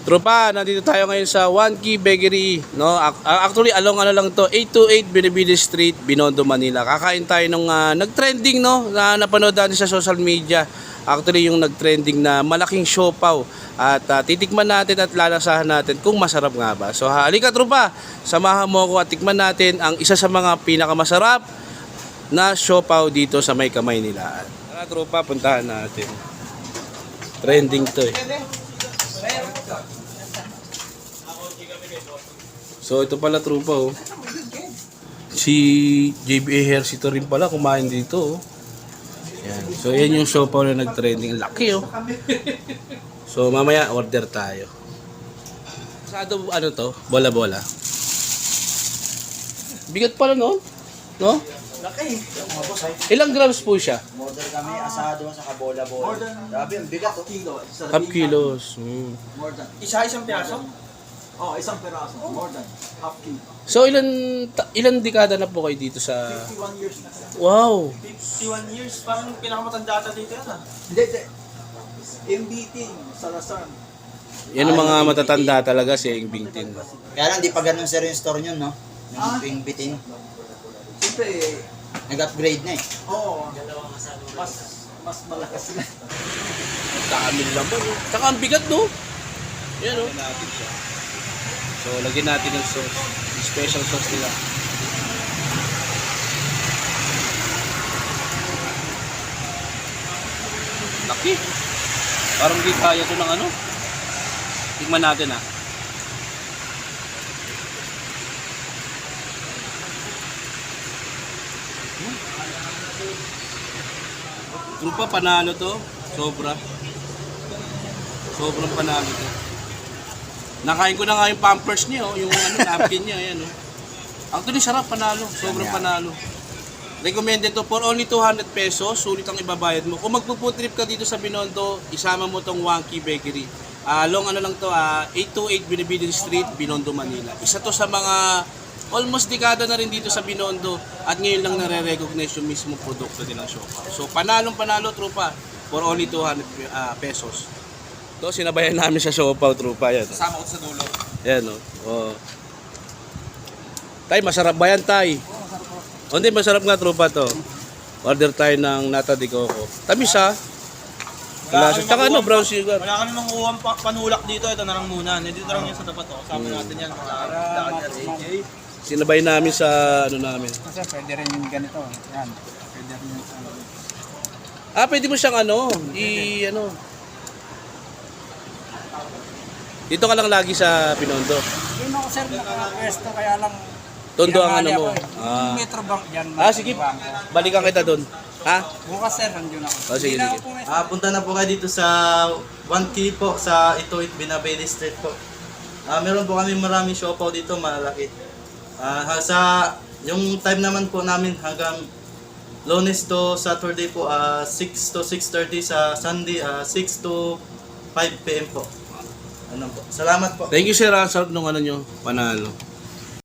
Tropa, nandito tayo ngayon sa One Key Bakery, no? Actually, along ano lang to, 828 Binibili Street, Binondo, Manila. Kakain tayo nung nag-trending, no? Na napanood natin sa social media. Actually, yung nag-trending na malaking siopaw. At titikman natin at lalasahan natin kung masarap nga ba. So, halika tropa, samahan mo ako at tikman natin ang isa sa mga pinakamasarap na siopaw dito sa may kamay nila. Tara tropa, puntahan natin. Trending to eh. So ito pala trupa oh. Si JBA Hercito rin pala kumain dito oh. Yan. So yan yung siopaw na nag-trending. Laki oh. So mamaya order tayo. Sado ano to? Bola-bola. Bigat pala no? No? Laki. Ilang grams po siya? Modern kami, asado sa kabola-bola. Grabe, ang bigat. Kilo. Half kilos. More than. Isang piraso? Oo, isang piraso. More than half kilo. So ilan dekada na po kayo dito sa 51 years na. Wow. 51 years, parang pinakamatanda ata dito yan ah. Hindi. MBT, Salazar. Yan ang mga matatanda talaga si Ing Bingtin. Kaya lang, di pa ganun sir yung store nyo, no? Yung bitin. Siyempre, Nag-upgrade na eh. oo. Mas malakas na. Dami laman oh. Tsaka ang bigat no? Yan oh. Natin siya. So lagyan natin ng sauce. Yung special sauce nila. Laki. Parang di kaya to ng ano. Tingnan natin ah. Trupa, panalo to. Sobra. Sobrang panalo to. Nakain ko na nga yung pampers niya, oh. Yung ano, napkin niya, ayan, oh. Actually, sarap, panalo. Sobrang panalo. Recommended to for only 200 pesos. Sulit ang ibabayad mo. Kung magpo-food trip ka dito sa Binondo, isama mo tong One Key Bakery. Long ano lang to, 828 Binibili Street, Binondo, Manila. Isa to sa mga almost dekada na rin dito sa Binondo at ngayon lang nare-recognize yung mismo produkto nilang siopaw. So panalong-panalo trupa for only 200 pesos. So sinabayan namin sa siopaw trupa yan. Kasama ko sa dulo. Yan oh. Oh. Tay, masarap ba yan tay? O hindi, masarap nga trupa to. Order tayo ng nata de coco. Tamis ha. Wala sa tsaka ano, brown sugar. Wala kami manguha panulak dito, ito na lang muna. Dito na lang yan sa tapat to. Kasama natin yan. AJ. Sinabay namin sa ano namin. Kasi pwede rin yung ganito. Yan. Pwede rin yung Pwede mo siyang ano, ano. Dito ka lang lagi sa Binondo. Yun ako sir, naka-resto kaya lang. Tondo ang ano mo. Metro Bank yan. Sige. Balikan kita doon. Ha? Bukas sir, nandiyon ako. Sige, sige. Punta na po kayo dito sa One Key po, sa 828 Binibili Street po. Meron po kami maraming siopaw dito, malaki. Yung time naman po namin hanggang Lunes to Saturday po, 6 to 6:30, sa Sunday 6 to 5 PM po. Ano po. Salamat po. Thank you sir, sarap nung ano nyo, panalo.